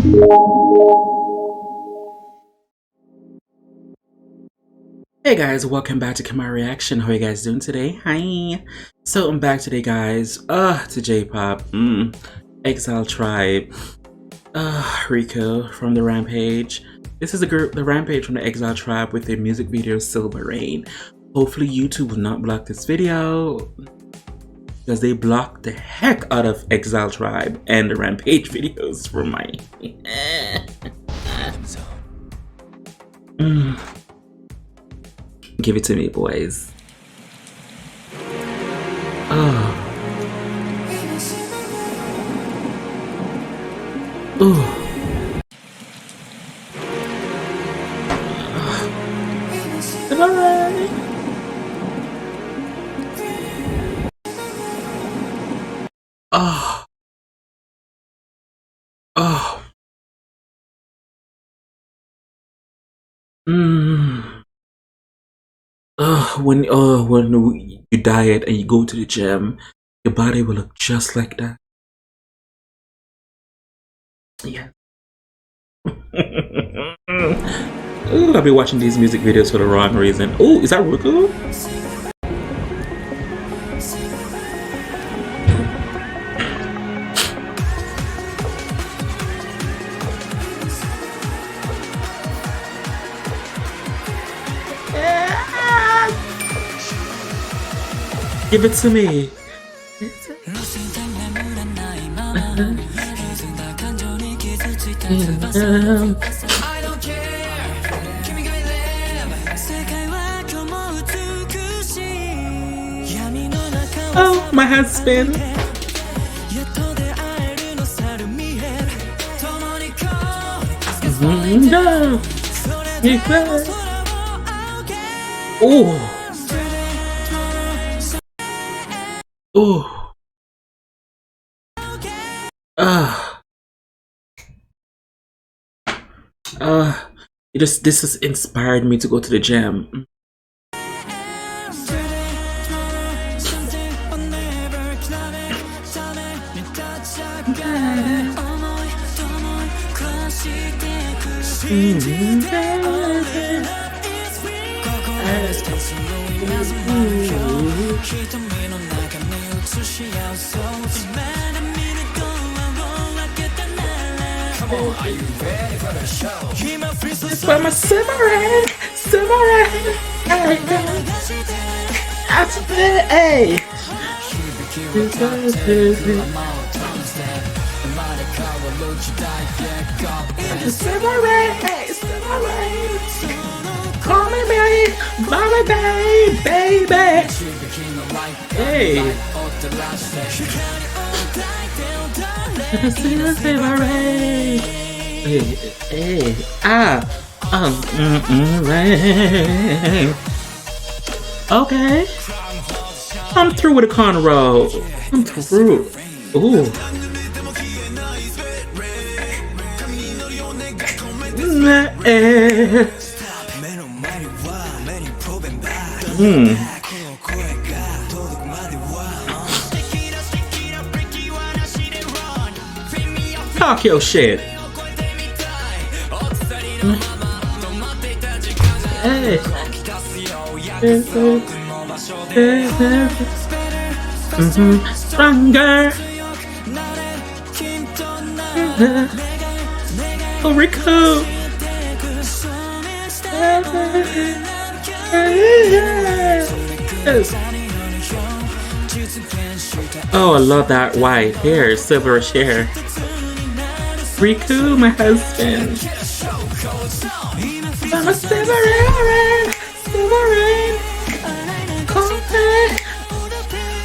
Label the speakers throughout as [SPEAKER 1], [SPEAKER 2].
[SPEAKER 1] Hey guys, welcome back to Kemari Reaction. How are you guys doing today? Hi. So I'm back today, guys. To J-pop. Exile Tribe. Rico from the Rampage. This is a group, the Rampage from the Exile Tribe, with their music video Silver Rain. Hopefully YouTube will not block this video, because they blocked the heck out of Exile Tribe and the Rampage videos from my Give it to me, boys. Oh. Oh. Bye. Oh. Oh. When you diet and you go to the gym, your body will look just like that. Yeah. Ooh, I'll be watching these music videos for the wrong reason. Oh, is that Roku? Give it to me. Oh, my husband. No. Oh. Oh. This has inspired me to go to the gym.
[SPEAKER 2] Are you ready for the show?
[SPEAKER 1] It's for my samurai! Samurai! Hey! Samurai! Samurai! Call me baby! Mama baby! Hey! Samurai! Hey! Rain. Okay. I'm through with a cornrow. I'm through. Ooh. Talk your shit. Hey. Stronger. Oh, Rico. Oh, I love that white hair, silverish hair. Riku, my husband. I'm a silver rain.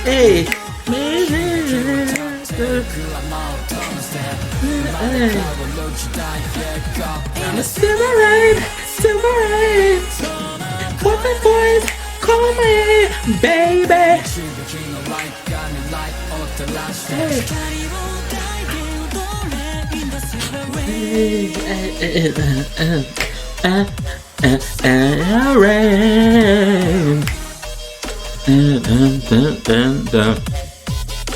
[SPEAKER 1] Hey. I'm a silver rain. What the boys call me, baby. Rain.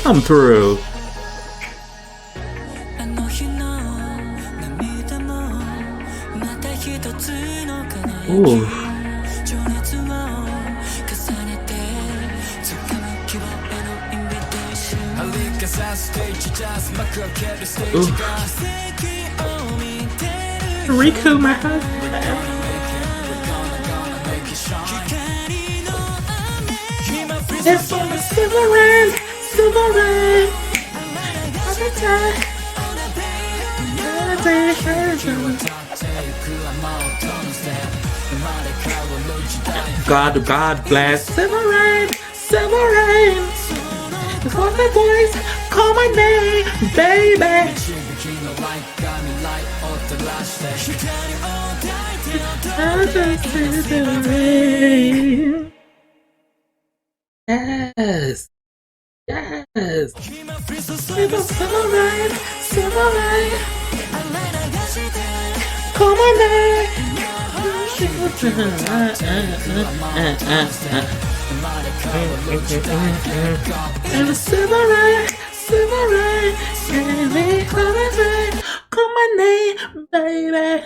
[SPEAKER 1] I'm through. Ooh. Ooh. Riku, my husband. It's on the silver rain, silver rain. God bless silver rain, silver rain. Before the boys call my name, baby. Yes, yes. Silver rain, silver rain. Call my name. And the silver rain, call my name, baby.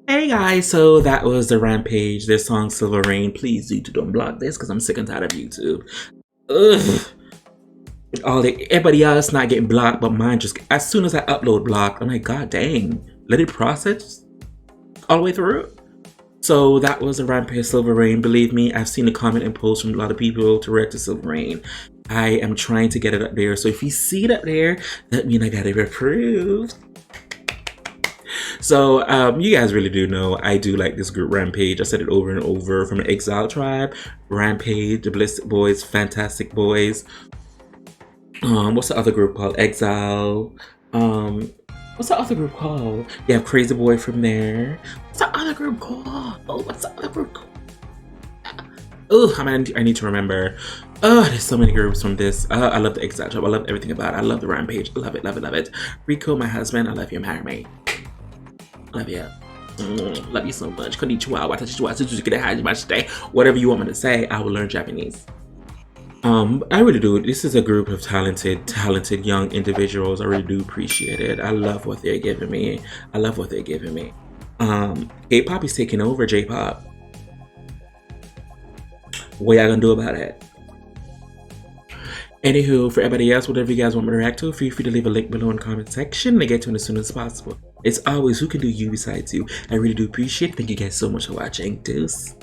[SPEAKER 1] Hey guys, so that was the Rampage, this song Silver Rain. Please YouTube don't block this because I'm sick and tired of YouTube. Ugh. Everybody else not getting blocked, but mine just, as soon as I upload blocked, I'm like, god dang, let it process all the way through. So that was a Rampage Silver Rain. Believe me, I've seen the comment and post from a lot of people to react to Silver Rain. I am trying to get it up there. So if you see it up there, that means I got it approved. So you guys really do know I do like this group Rampage. I said it over and over. From the Exile Tribe, Rampage, the Ballistic Boys, Fantastic Boys. What's the other group called? Exile. What's the other group called? You have Crazy Boy from there. What's the other group called? Oh, what's the other group called? Oh, I need to remember. Oh, there's so many groups from this. I love the Exile Tribe. I love everything about it. I love the Rampage. I love it, love it, love it. Rico, my husband, I love you, marry me. Love you. Love you so much. Konnichiwa, watashi. Whatever you want me to say, I will learn Japanese. I really do. This is a group of talented young individuals. I really do appreciate it. I love what they're giving me. K-pop is taking over J-pop. What y'all gonna do about it? Anywho, for everybody else, whatever you guys want me to react to, feel free to leave a link below in the comment section and get to it as soon as possible. It's always who can do you besides you. I really do appreciate it. Thank you guys so much for watching. Deuce.